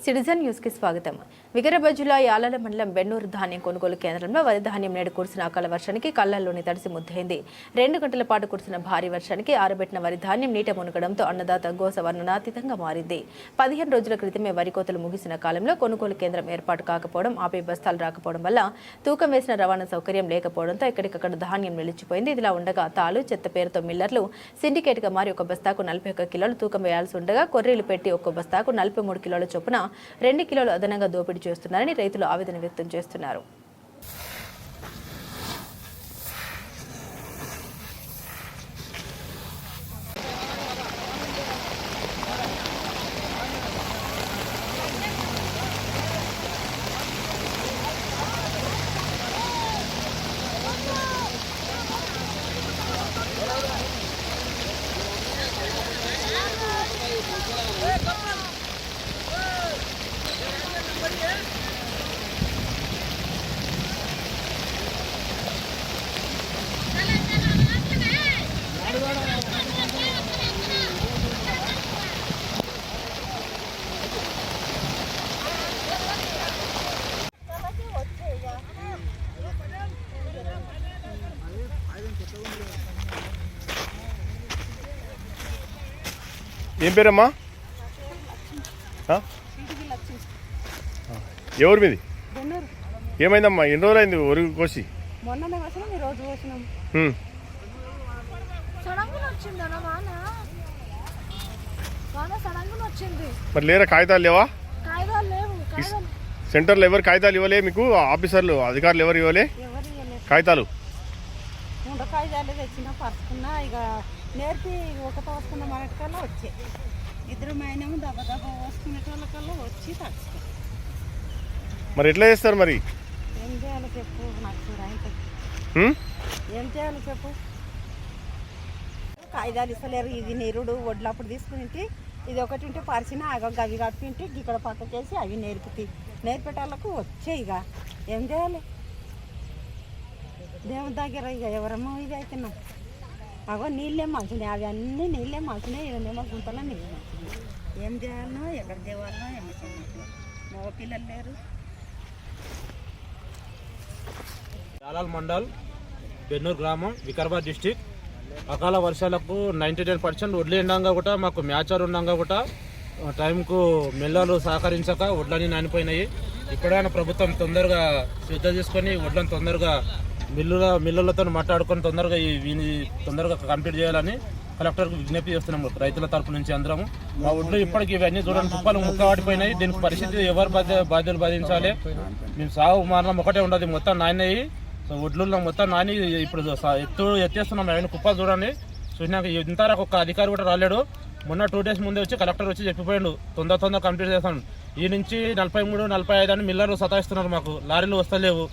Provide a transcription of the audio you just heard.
Citizen news కి స్వాగతం. వికారాబాద్ జిల్లా యాలాల మండలం బెన్నూరు ధాన్యం కొనుగోలు కేంద్రంలో వరి ధాన్యం నేడు కురిసిన అకాల వర్షానికి కళ్ళల్లోని తడిసి ముద్దయింది. 2 గంటల పాటు కురిసిన భారీ వర్షానికి ఆరబెట్టిన వరి ధాన్యం నీట మునగడంతో అన్నదాత గోస వర్ణనాతీతంగా మారింది. 15 రోజుల క్రితమే వరి కోతలు ముగిసిన కాలంలో కొనుగోలు కేంద్రం ఏర్పాటు కాకపోవడం, ఆపే బస్తాలు రాకపోవడం వల్ల తూకం వేసిన రవాణా సౌకర్యం లేకపోవడంతో ఎక్కడికక్కడ ధాన్యం నిలిచిపోయింది. ఇదిలా ఉండగా తాలు చెత్త పేరుతో మిల్లర్లు సిండికేట్ గా మారి ఒక బస్తాకు 41 కిలోలు తూకం వేయాల్సి ఉండగా కొర్రీలు పెట్టి ఒక్కో బస్తాకు 43 కిలోల చొప్పున 2 కిలోలు అదనంగా దోపిడీ చేస్తున్నారని రైతులు ఆవేదన వ్యక్తం చేస్తున్నారు. ఏం పేరమ్మా? ఎవరు మీది? ఏమైందమ్మా? ఎన్ని రోజులు అయింది వరి కోసి? మరి లేరా? కాగితాలు లేవా? సెంటర్లో ఎవరు కాగితాలు ఇవ్వలే మీకు? ఆఫీసర్లు అధికారులు ఎవరు ఇవ్వలే కాగితాలు? తెచ్చిన పరుచుకున్నా ఇక నేర్పి ఒక పోసుకున్న మనకల్లా వచ్చే ఇద్దరు మైనము దెబ్బ పోసుకునేటోళ్ళకల్లా వచ్చి తడుచుకో. మరి ఎట్లా చేస్తారు? మరి ఏం చేయాలో చెప్పు నాకు కూడా. ఏం చేయాలో చెప్పు. కాగితాలు ఇస్తలేరు. ఇది నీరుడు వడ్లప్పుడు తీసుకుని ఇది ఒకటి ఉంటే పరిచిన గవి కట్టింటి ఇక్కడ పక్కకేసి అవి నేర్పేటాళ్ళకు వచ్చే. ఇక ఏం చేయాలి? దేవుని దగ్గర ఇక ఎవరమ్మో ఇది అవుతున్నాం. అగో నీళ్ళే మంచినాయి, అవి అన్నీ నీళ్ళే మంచినాయి. ఇదేమో గుంతలో నీళ్ళు మంచినాయి. ఏం చేయాలనో ఎక్కడ దేవాలనో ఏమో మగ పిల్లలు లేరు. యాలాల్ మండల్ బెన్నూరు గ్రామం వికారాబాద్ డిస్టిక్. అకాల వర్షాలకు 99% వడ్లు ఎండంగా కూడా మాకు మ్యాచర్ ఉండగా కూడా టైంకు మిల్లలు సహకరించక వడ్లన్నీ నానిపోయినాయి. ఇప్పుడైనా ప్రభుత్వం తొందరగా శ్రద్ధ తీసుకొని వడ్లను తొందరగా మిల్లులతో మాట్లాడుకొని తొందరగా కంప్లీట్ చేయాలని కలెక్టర్కి విజ్ఞప్తి చేస్తున్నాము రైతుల తరపు నుంచి అందరము. మా ఒడ్లు ఇప్పటికి ఇవన్నీ చూడండి కుప్పలు ముక్కవాడిపోయినాయి. దీనికి పరిస్థితి ఎవరు బాధ్యతలు బాధించాలి? మేము సాగు మారణం ఒకటే ఉండదు, మొత్తం నాణ్యయి. సో ఒడ్లు మొత్తం నాని ఇప్పుడు ఎత్తేస్తున్నాం. అవన్నీ కుప్పలు చూడండి. చూసినాక ఇంతవరకు ఒక అధికారి కూడా రాలేడు. మొన్న 2 days ముందే వచ్చి కలెక్టర్ వచ్చి చెప్పిపోయాడు తొందర కంప్లీట్ చేస్తాను. ఈ నుంచి 43, 45 అని మిల్లర్లు సతాయిస్తున్నారు. మాకు లారీలు వస్తలేవు.